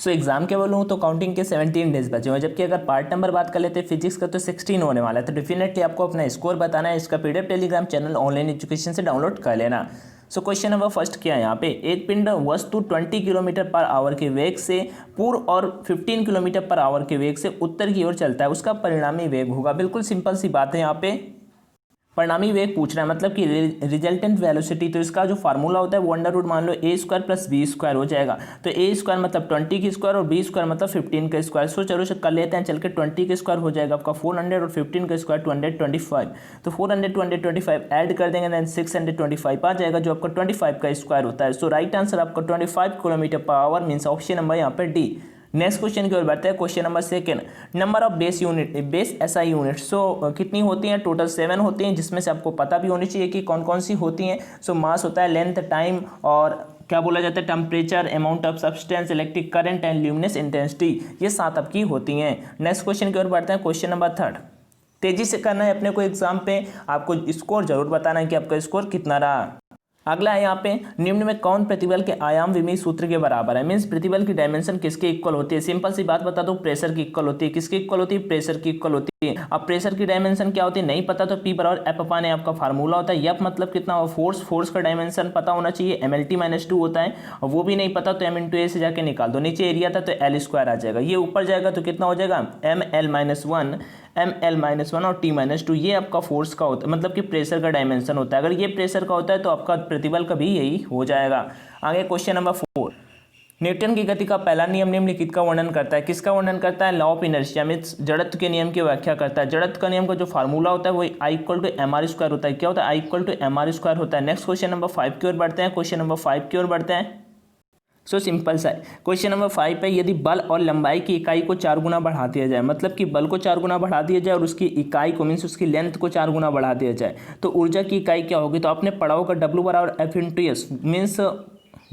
So exam के बोलूँ तो काउंटिंग के 17 डेज बचे हुए हैं, जबकि अगर पार्ट नंबर बात कर लेते हैं फिजिक्स का तो 16 होने वाला है। तो डेफिनेटली आपको अपना स्कोर बताना है, इसका PDF Telegram channel online education से डाउनलोड कर लेना। सो क्वेश्चन नंबर फर्स्ट क्या है यहाँ पे, एक पिंड वस्तु 20 किलोमीटर पर आवर के वेग से पूर्व और 15 किलोमीटर पर आवर के वेग से उत्तर की ओर चलता है, उसका परिणामी वेग होगा। बिल्कुल सिंपल सी बात है, यहाँ पे परिणामी वेग पूछ रहा है, मतलब कि रिजल्टेंट वेलोसिटी। तो इसका जो फार्मूला होता है वो अंडर रूट मान लो ए स्क्वायर प्लस बी स्क्वायर हो जाएगा। तो ए स्क्वायर मतलब 20 की स्क्वायर और बी स्क्वायर मतलब 15 का स्क्वायर। सो चलो कर लेते हैं, चल के 20 का स्क्वायर हो जाएगा आपका 400 और 15 का स्क्वायर 225। तो 400 225 ऐड कर देंगे, देन 625 आ जाएगा जो आपका 25 का स्क्वायर होता है। सो राइट आंसर आपका 25 kilometre per hour means option number यहाँ पर डी। नेक्स्ट क्वेश्चन की ओर बढ़ते हैं। Question number second, number of base unit, base SI unit. So कितनी होती हैं, टोटल 7 होती हैं, जिसमें से आपको पता भी होनी चाहिए कि कौन कौन सी होती हैं। सो मास होता है, लेंथ, टाइम और क्या बोला जाता है temperature, amount of substance, electric current and luminous intensity, ये 7 आपकी होती हैं। नेक्स्ट क्वेश्चन की ओर बढ़ते हैं। क्वेश्चन नंबर थर्ड, तेजी से करना है अपने को एग्जाम पे, आपको स्कोर जरूर बताना है कि आपका स्कोर कितना रहा। अगला है यहाँ पे, निम्न में कौन प्रतिबल के आयाम विमीय सूत्र के बराबर है, मीन्स प्रतिबल की डायमेंशन किसके इक्वल होती है। सिंपल सी बात बता दो, प्रेशर की इक्वल होती है। किसकी इक्वल होती है, प्रेशर की इक्वल होती है। अब प्रेशर की डायमेंशन क्या होती है नहीं पता तो पी बराबर एफ अपान ए आपका फार्मूला होता है। एफ मतलब कितना हो, फोर्स, फोर्स का डायमेंशन पता होना चाहिए, MLT-2 होता है, और वो भी नहीं पता तो M × A से जाके निकाल दो। नीचे एरिया था तो L² आ जाएगा, ये ऊपर जाएगा तो कितना हो जाएगा ML-1, ML-1 और T-2, ये आपका फोर्स का होता है, मतलब कि प्रेशर का डायमेंशन होता है। अगर ये प्रेशर का होता है तो आपका प्रतिबल का भी यही हो जाएगा। आगे क्वेश्चन नंबर 4, न्यूटन की गति का पहला नियम निम्नलिखित का वर्णन करता है। किसका वर्णन करता है, लॉ ऑफ इनर्शिया मीन्स जड़त्व के नियम की व्याख्या करता है। जड़त्व का नियम का जो फार्मूला होता है वो I = mr² होता है। क्या होता है, I = mr² होता है। नेक्स्ट क्वेश्चन नंबर 5 की ओर बढ़ते हैं। क्वेश्चन नंबर 5 की ओर बढ़ते हैं। सो सिंपल सा है, क्वेश्चन नंबर 5 पे, यदि बल और लंबाई की इकाई को 4 गुना बढ़ा दिया जाए, मतलब कि बल को 4 गुना बढ़ा दिया जाए और उसकी इकाई को मीन्स उसकी लेंथ को 4 गुना बढ़ा दिया जाए, तो ऊर्जा की इकाई क्या होगी। तो आपने पढ़ा होगा W बराबर F × S means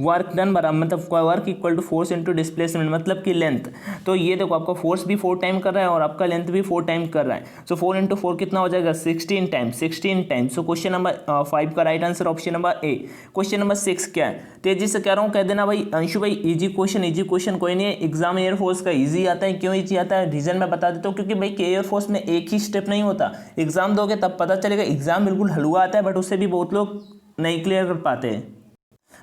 work done बराबर, मतलब work equal to force into displacement, मतलब कि लेंथ। तो ये देखो आपका फोर्स भी 4 टाइम कर रहा है और आपका लेंथ भी 4 टाइम कर रहा है। सो 4 × 4 कितना हो जाएगा, 16 टाइम। सो क्वेश्चन नंबर 5 का right answer option number A. Question number 6 क्या है, तेजी से कह रहा हूँ, कह देना भाई अंशु भाई इजी क्वेश्चन कोई नहीं है, एग्जाम एयरफोर्स का ईजी आता है। क्यों ईजी आता है, रीजन मैं बता देता हूँ, क्योंकि भाई एयरफोर्स में एक ही स्टेप नहीं होता, एग्जाम दोगे तब पता चलेगा। एग्जाम बिल्कुल हलवा आता है, बट उससे भी बहुत लोग नहीं क्लियर कर पाते हैं।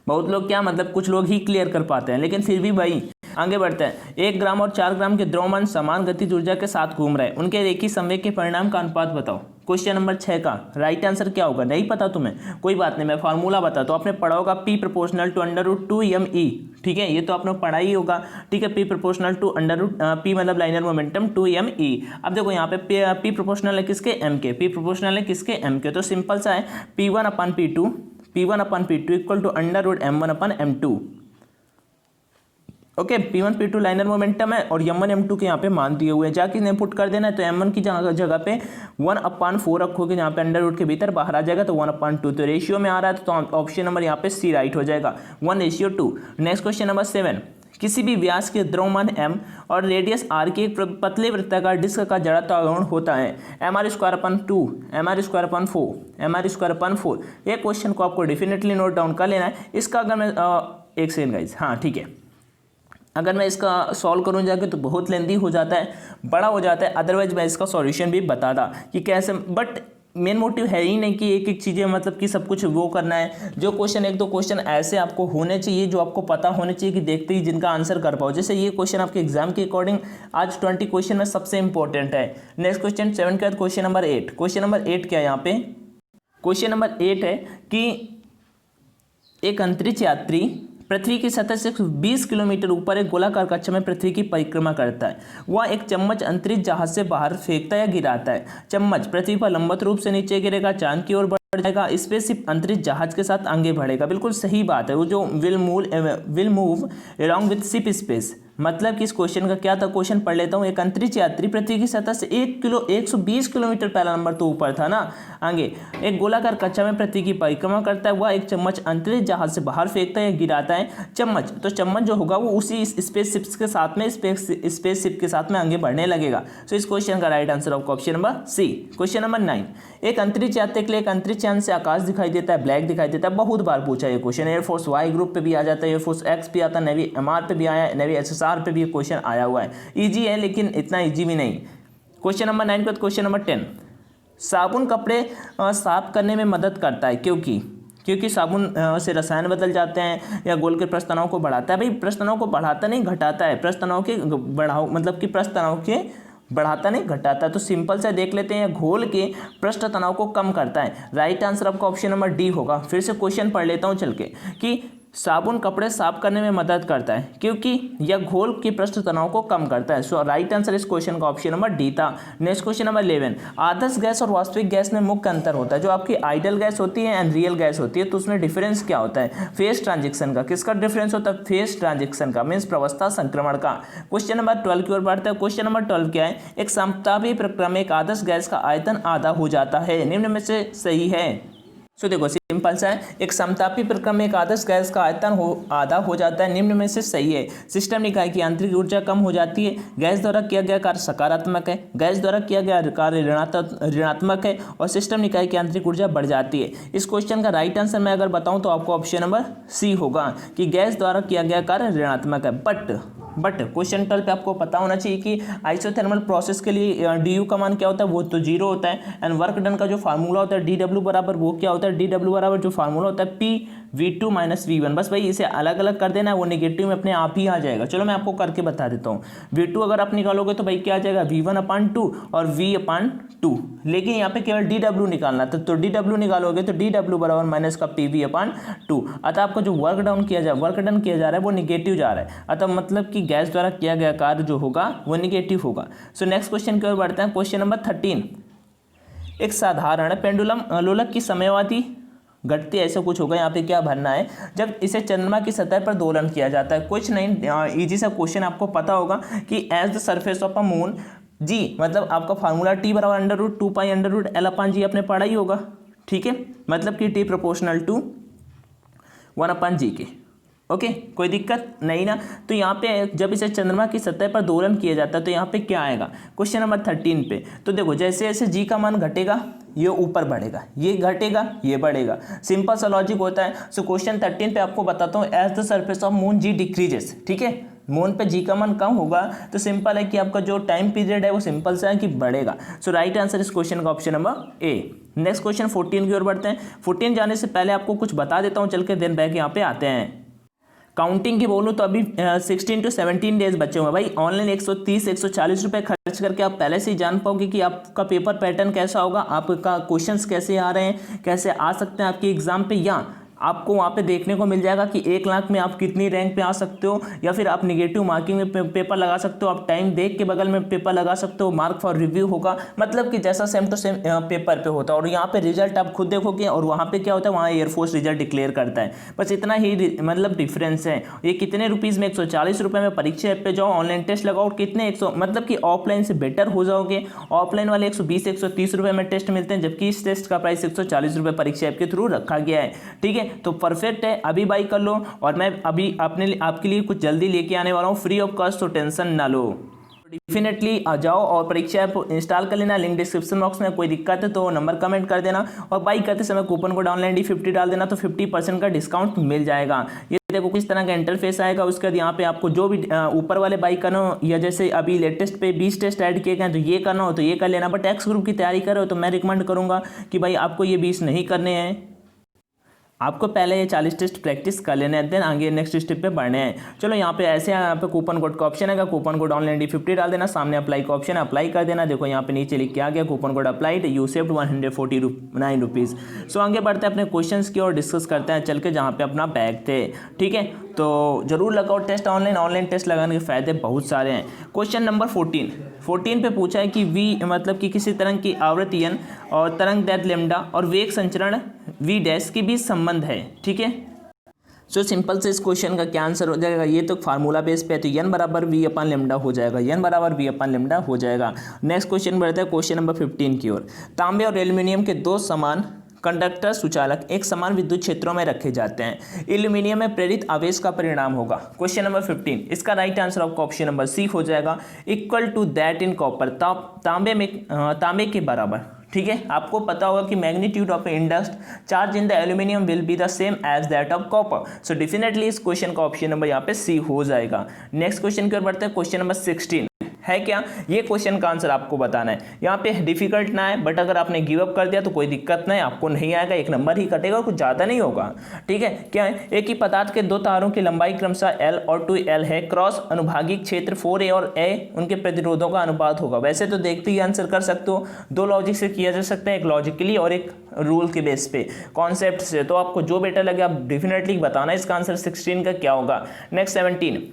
बहुत लोग क्या मतलब कुछ लोग ही क्लियर कर पाते हैं, लेकिन फिर भी भाई आगे बढ़ते हैं। 1 ग्राम और 4 ग्राम के द्रव्यमान समान गतिज ऊर्जा के साथ घूम रहे हैं, उनके रेखीय संवेग के परिणाम का अनुपात बताओ। क्वेश्चन नंबर 6 का राइट आंसर क्या होगा, नहीं पता तुम्हें, कोई बात नहीं, मैं फार्मूला बताता हूँ। आपने पढ़ा होगा P = √2mE, ठीक है, ये तो आपने पढ़ा ही होगा, ठीक है। P = P मतलब लाइनर मोमेंटम 2mE। अब देखो यहाँ पे P प्रोपोर्शनल है किसके, M के, P प्रोपोर्शनल है किसके, M के। तो सिंपल सा है, P1/P2 equal to √M1/M2। Okay, P1 P2 linear momentum है और M1 M2 के यहाँ पे मान दिए हुए हैं, जाके इन्हें पुट कर देना है। तो M1 की जगह पे 1/4 रखोगे, यहाँ पे अंडर रूट के भीतर बाहर आ जाएगा तो 1/2। तो रेशियो में आ रहा है तो ऑप्शन नंबर यहाँ पे सी राइट हो जाएगा, 1:2। नेक्स्ट क्वेश्चन नंबर 7, किसी भी व्यास के द्रव्यमान m और रेडियस r के एक पतले वृत्ताकार डिस्क का जड़त्वाघूर्ण होता है mr²/2, mr²/4। ये क्वेश्चन को आपको डेफिनेटली नोट डाउन कर लेना है। इसका अगर मैं एक सेकंड गाइस, हाँ ठीक है, अगर मैं इसका सॉल्व करूँ जाके तो बहुत लेंदी हो जाता है, बड़ा हो जाता है, अदरवाइज मैं इसका सॉल्यूशन भी बताता कि कैसे, बट मेन मोटिव है ही नहीं कि एक एक चीज़ें मतलब कि सब कुछ वो करना है। जो क्वेश्चन, एक दो क्वेश्चन ऐसे आपको होने चाहिए जो आपको पता होने चाहिए कि देखते ही जिनका आंसर कर पाओ। जैसे ये क्वेश्चन आपके एग्जाम के अकॉर्डिंग आज 20 क्वेश्चन में सबसे इंपॉर्टेंट है। नेक्स्ट क्वेश्चन 7 के बाद क्वेश्चन नंबर 8। क्वेश्चन नंबर 8 क्या है यहाँ पे, क्वेश्चन नंबर 8 है कि एक अंतरिक्ष यात्री पृथ्वी की सतह से 20 किलोमीटर ऊपर एक गोलाकार कक्षा में पृथ्वी की परिक्रमा करता है। वह एक चम्मच अंतरिक्ष जहाज से बाहर फेंकता या गिराता है। चम्मच पृथ्वी पर लंबवत रूप से नीचे गिरेगा, चांद की ओर बढ़ जाएगा, स्पेसशिप अंतरिक्ष जहाज के साथ आगे बढ़ेगा। बिल्कुल सही बात है, वो जो will move along with ship space, मतलब कि इस क्वेश्चन का क्या था, क्वेश्चन पढ़ लेता हूँ। एक अंतरिक्ष यात्री पृथ्वी की सतह से 120 किलोमीटर, पहला नंबर तो ऊपर था ना, आगे एक गोलाकार कक्षा में पृथ्वी की परिक्रमा करता है। वह एक चम्मच अंतरिक्ष जहाज से बाहर फेंकता है या गिराता है। चम्मच, तो चम्मच जो होगा वो उसी स्पेसशिप के साथ में आगे बढ़ने लगेगा। सो इस क्वेश्चन का राइट आंसर आपका option number C. Question number 9, एक अंतरिक्ष यात्री के लिए एक अंतरिक्ष चांद से आकाश दिखाई देता है, ब्लैक दिखाई देता है, बहुत बार पूछा ये क्वेश्चन। एयरफोर्स वाई ग्रुप पे भी आ जाता है, एयरफोर्स एक्स पे आता है, नेवी एमआर पे भी आया है, नेवी एसएसआर पे भी ये क्वेश्चन आया हुआ है। ईजी है लेकिन इतना ईजी भी नहीं। क्वेश्चन नंबर 9 के बाद क्वेश्चन नंबर 10, साबुन कपड़े साफ करने में मदद करता है क्योंकि साबुन से रसायन बदल जाते हैं या गोल के प्रस्थ तनाव को बढ़ाता है। भाई प्रस्थ तनाव को बढ़ाता नहीं घटाता है, प्रस्थ तनाव के बढ़ाओ मतलब कि प्रस्थ तनाव के बढ़ाता नहीं घटाता। तो सिंपल से देख लेते हैं, घोल के पृष्ठ तनाव को कम करता है। राइट आंसर आपका ऑप्शन नंबर डी होगा। फिर से क्वेश्चन पढ़ लेता हूं चल के कि साबुन कपड़े साफ करने में मदद करता है क्योंकि यह घोल के पृष्ठ तनाव को कम करता है। सो राइट आंसर इस क्वेश्चन का ऑप्शन नंबर डी था। नेक्स्ट क्वेश्चन नंबर 11, आदर्श गैस और वास्तविक गैस में मुख्य अंतर होता है। जो आपकी आइडियल गैस होती है एंड रियल गैस होती है तो उसमें डिफरेंस क्या होता है? फेज ट्रांजिशन का। किसका डिफरेंस होता है? फेज ट्रांजिशन का, मीन्स प्रवस्था संक्रमण का। क्वेश्चन नंबर 12 की ओर बढ़ते हैं। क्वेश्चन नंबर 12 क्या है? एक समतापी प्रक्रिया में एक आदर्श गैस का आयतन आधा हो जाता है, निम्न में से सही है। सो देखो सिंपल सा है, एक समतापी प्रक्रिया में एक आदर्श गैस का आयतन आधा हो जाता है, निम्न में से सही है। सिस्टम निकाय की आंतरिक ऊर्जा कम हो जाती है, गैस द्वारा किया गया कार्य सकारात्मक है, गैस द्वारा किया गया कार्य ऋणात्मक है और सिस्टम निकाय की आंतरिक ऊर्जा बढ़ जाती है। इस क्वेश्चन का राइट आंसर मैं अगर बताऊं तो आपको ऑप्शन नंबर सी होगा कि गैस द्वारा किया गया कार्य ऋणात्मक है। बट क्वेश्चन 12 पे आपको पता होना चाहिए कि आइसोथर्मल प्रोसेस के लिए डी यू का मान क्या होता है? वो तो 0 होता है। एंड वर्क डन का जो फार्मूला होता है डी डब्ल्यू बराबर वो क्या होता है? डी डब्ल्यू बराबर जो फार्मूला होता है पी V2 माइनस V1। बस भाई इसे अलग अलग कर देना है, वो नेगेटिव में अपने आप ही आ जाएगा। चलो मैं आपको करके बता देता हूँ। V2 अगर आप निकालोगे तो भाई क्या आ जाएगा? V1/2 और V/2, लेकिन यहाँ पे केवल DW निकालना था तो DW निकालोगे तो DW बराबर माइनस का PV/2। अतः आपको जो वर्क डन किया जा रहा है वो निगेटिव जा रहा है, अतः मतलब कि गैस द्वारा किया गया कार्य जो होगा वो निगेटिव होगा। सो नेक्स्ट क्वेश्चन की ओर बढ़ते हैं। क्वेश्चन नंबर 13, एक साधारण पेंडुलम लोलक की समयावधि घटती ऐसा कुछ होगा। यहाँ पे क्या भरना है? जब इसे चंद्रमा की सतह पर दोलन किया जाता है, कुछ नहीं, इजी सा क्वेश्चन आपको पता होगा कि as the surface of a moon जी, मतलब आपका फार्मूला टी बराबर √2π√L/g आपने पढ़ा ही होगा, ठीक है, मतलब कि टी प्रोपोर्शनल टू 1/g के। ओके, कोई दिक्कत नहीं ना। तो यहाँ पे जब इसे चंद्रमा की सतह पर दोलन किया जाता है तो यहाँ पे क्या आएगा? क्वेश्चन नंबर 13 पे तो देखो जैसे जैसे जी का मान घटेगा ये ऊपर बढ़ेगा, ये घटेगा ये बढ़ेगा, सिंपल सा लॉजिक होता है। सो क्वेश्चन 13 पे आपको बताता हूँ, as the surface of moon g decreases, ठीक है, मून पे जी का मान कम होगा तो सिंपल है कि आपका जो टाइम पीरियड है वो सिंपल सा है कि बढ़ेगा। सो राइट आंसर इस क्वेश्चन का option number A. Next question 14 की ओर बढ़ते हैं। 14 जाने से पहले आपको कुछ बता देता हूँ चल के, देन बैक यहाँ पे आते हैं। काउंटिंग की बोलूँ तो अभी 16 to 17 डेज बचे हुए हैं भाई। ऑनलाइन 130-140 रुपये खर्च करके आप पहले से ही जान पाओगे कि आपका पेपर पैटर्न कैसा होगा, आपका क्वेश्चंस कैसे आ रहे हैं, कैसे आ सकते हैं आपके एग्जाम पे, या आपको वहाँ पे देखने को मिल जाएगा कि 1 लाख में आप कितनी रैंक पे आ सकते हो, या फिर आप निगेटिव मार्किंग में पेपर लगा सकते हो, आप टाइम देख के बगल में पेपर लगा सकते हो, मार्क फॉर रिव्यू होगा, मतलब कि जैसा सेम टू सेम पेपर पे होता है। और यहाँ पे रिजल्ट आप खुद देखोगे और वहाँ पे क्या होता है, वहाँ एयरफोर्स रिजल्ट डिक्लेयर करता है। बस इतना ही मतलब डिफरेंस है। ये कितने रुपीज़ में? 140 रुपये में परीक्षा ऐप पे जाओ, ऑनलाइन टेस्ट लगाओ, कितने 100 मतलब कि ऑफलाइन से बेटर हो जाओगे। ऑफलाइन वाले 120-130 रुपये में टेस्ट मिलते हैं, जबकि इस टेस्ट का प्राइस 140 रुपये परीक्षा ऐप के थ्रू रखा गया है, ठीक है। तो परफेक्ट है, अभी बाई कर लो। और मैं अभी आपके लिए कुछ जल्दी लेके आने वाला हूँ फ्री ऑफ कॉस्ट, तो टेंशन ना लो। डेफिनेटली आ जाओ और परीक्षा ऐप इंस्टॉल कर लेना, लिंक डिस्क्रिप्शन बॉक्स में। कोई दिक्कत है तो नंबर कमेंट कर देना, और बाई करते समय कूपन कोड ऑनलाइन D50 डाल देना तो 50% का डिस्काउंट मिल जाएगा। ये देखो किस तरह का इंटरफेस आएगा। उसके बाद यहाँ पे आपको जो भी ऊपर वाले बाई करना हो, या जैसे अभी लेटेस्ट पे 20 टेस्ट ऐड किए गए तो ये करना हो तो ये कर लेना। बट एक्स ग्रुप की तैयारी करो तो मैं रिकमेंड करूँगा कि भाई आपको ये 20 नहीं करने हैं, आपको पहले ये 40 टेस्ट प्रैक्टिस कर लेने हैं, देन आगे नेक्स्ट स्टेप पे बढ़ने हैं। चलो यहाँ पे ऐसे यहाँ पे कूपन कोड का ऑप्शन है, कूपन कोड ऑनलाइन D50 डाल देना, सामने अप्लाई का ऑप्शन है, अप्लाई कर देना। देखो यहाँ पे नीचे लिख के आ गया coupon code applied, you saved 149 rupees. So आगे बढ़ते हैं अपने क्वेश्चंस की और डिस्कस करते हैं चल के जहाँ पे अपना बैग थे, ठीक है। तो जरूर लगाओ टेस्ट ऑनलाइन टेस्ट लगाने के फायदे बहुत सारे हैं। क्वेश्चन नंबर 14 पे पूछा है कि वी मतलब कि किसी तरंग की आवृत्ति n और तरंग दैर्घ्य लैम्डा और वेग संचरण v डैश के बीच संबंध है, ठीक है। सो सिंपल से इस क्वेश्चन का क्या आंसर हो जाएगा? ये तो फार्मूला बेस पे है तो n बराबर v/λ हो जाएगा, n बराबर v/λ हो जाएगा। नेक्स्ट क्वेश्चन बढ़ता है क्वेश्चन नंबर 15 की ओर। तांबे और एल्यूमिनियम के दो समान कंडक्टर सुचालक एक समान विद्युत क्षेत्रों में रखे जाते हैं। एल्यूमिनियम में प्रेरित आवेश का परिणाम होगा। क्वेश्चन नंबर 15, इसका राइट आंसर आपका ऑप्शन नंबर सी हो जाएगा, equal to that in copper, तांबे के बराबर। ठीक है, आपको पता होगा कि magnitude of induct charge in the aluminium will be the same as that of copper. So definitely इस क्वेश्चन का ऑप्शन नंबर यहाँ पे सी हो जाएगा। नेक्स्ट क्वेश्चन की ओर बढ़ते हैं। क्वेश्चन नंबर 16 है क्या, ये क्वेश्चन का आंसर आपको बताना है। यहाँ पे डिफिकल्ट ना है, बट अगर आपने गिव अप कर दिया तो कोई दिक्कत नहीं, आपको नहीं आएगा, एक नंबर ही कटेगा और कुछ ज़्यादा नहीं होगा। ठीक है, क्या है, एक ही पदार्थ के दो तारों की लंबाई क्रमशः L और 2L है, क्रॉस अनुभागीय क्षेत्र 4A और A उनके प्रतिरोधों का अनुपात होगा। वैसे तो देखते ही आंसर कर सकते हो, दो लॉजिक से किया जा सकता है, एक लॉजिकली और एक रूल के बेस पे, कॉन्सेप्ट से। तो आपको जो बेटर लगे आप डेफिनेटली बताना इसका आंसर 16 का क्या होगा। नेक्स्ट 17,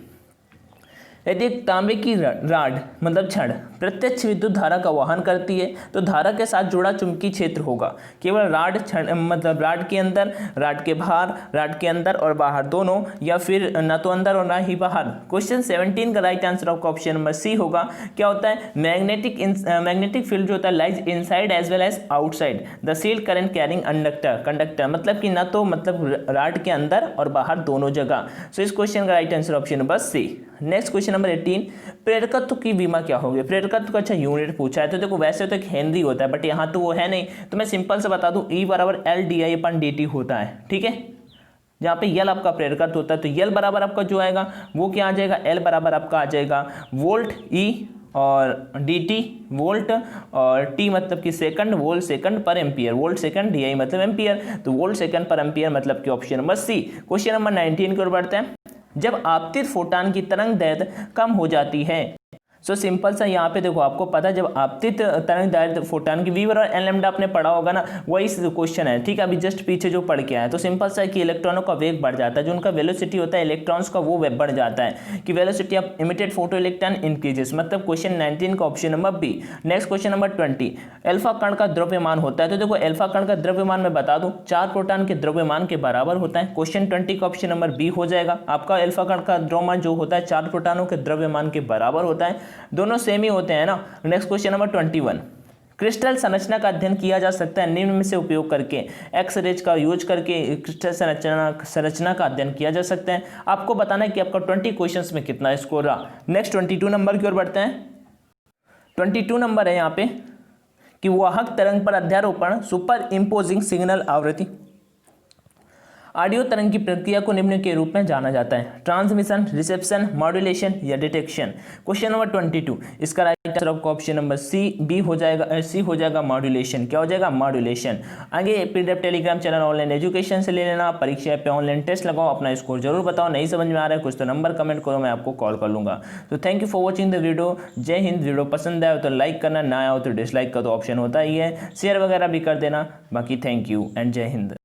यदि एक तांबे की राड मतलब छड़ प्रत्यक्ष विद्युत धारा का वहन करती है तो धारा के साथ जुड़ा चुंबकीय क्षेत्र होगा केवल राड मतलब राड के अंदर, राड के बाहर, राड के अंदर और बाहर दोनों, या फिर ना तो अंदर और ना ही बाहर। क्वेश्चन 17 का राइट आंसर आपका ऑप्शन नंबर सी होगा। क्या होता है, मैग्नेटिक फील्ड जो होता है lies inside as well as outside the shield current carrying conductor, मतलब कि ना तो मतलब राड के अंदर और बाहर दोनों जगह। सो इस क्वेश्चन का right answer option number C. Next question number 18, प्रेरकत्व की विमा क्या होगी। प्रेरकत्व का अच्छा यूनिट पूछा है, तो देखो वैसे तो एक हेनरी होता है, बट यहाँ तो वो है नहीं, तो मैं सिंपल से बता दूं E बराबर LdI/dt होता है। ठीक है, जहाँ पे यल आपका प्रेरकत्व होता है, तो यल बराबर आपका जो आएगा वो क्या आ जाएगा, L बराबर आपका आ जाएगा वोल्ट E और dt वोल्ट, और t मतलब कि सेकंड, वोल्ट सेकंड पर एम्पियर, वोल्ट सेकंड di मतलब एम्पियर, तो वोल्ट सेकंड पर एम्पियर मतलब कि option number C. Question number 19 की ओर बढ़ते हैं। जब आपतित फोटान की तरंग दैर्घ्य कम हो जाती है, सो सिंपल सा यहाँ पे देखो, आपको पता है जब आपतित तरंग दैर्घ्य फोटान की वी और एन लैम्डा आपने पढ़ा होगा ना, वही क्वेश्चन है। ठीक है, अभी जस्ट पीछे जो पढ़ के आया, तो सिंपल सा है कि इलेक्ट्रॉनों का वेग बढ़ जाता है, जो उनका वेलोसिटी होता है इलेक्ट्रॉन्स का वो वेग बढ़ जाता है कि velocity of emitted photo electron increases, मतलब क्वेश्चन 19 का option number B. Next question number 20, alpha कण का द्रव्यमान होता है, तो देखो अल्फा कण का द्रव्यमान मैं बता दूं 4 प्रोटॉन के द्रव्यमान के बराबर होता है। क्वेश्चन 20 का ऑप्शन नंबर बी हो जाएगा। आपका अल्फा कण का द्रव्यमान जो होता है 4 प्रोटॉनों के द्रव्यमान के बराबर होता है, दोनों सेम ही होते हैं ना। नेक्स्ट क्वेश्चन नंबर 21, क्रिस्टल संरचना का अध्ययन किया जा सकता है निम्न में से उपयोग करके, एक्स रेज का यूज करके क्रिस्टल संरचना का अध्ययन किया जा सकता है। आपको बताना है कि आपका 20 क्वेश्चंस में कितना स्कोर रहा। नेक्स्ट 22 नंबर की ओर बढ़ते हैं। 22 नंबर है यहाँ पे कि वाहक तरंग पर अध्यारोपण सुपर इम्पोजिंग सिग्नल आवृत्ति ऑडियो तरंग की प्रक्रिया को निम्न के रूप में जाना जाता है, ट्रांसमिशन, रिसेप्शन, मॉड्यूलेशन या डिटेक्शन। क्वेश्चन नंबर 22, इसका राइट आंसर आपका ऑप्शन नंबर सी हो जाएगा मॉड्यूलेशन। क्या हो जाएगा, मॉड्यूलेशन। आगे PDF Telegram channel online education से ले लेना, परीक्षा पे ऑनलाइन टेस्ट लगाओ, अपना स्कोर जरूर बताओ, नहीं समझ में आ रहा है कुछ तो नंबर कमेंट करो, मैं आपको कॉल कर लूंगा। तो thank you for watching the video. जय हिंद। वीडियो पसंद आया तो लाइक करना, ना आया हो तो डिसलाइक का तो ऑप्शन होता ही है, शेयर वगैरह भी कर देना। बाकी थैंक यू एंड जय हिंद।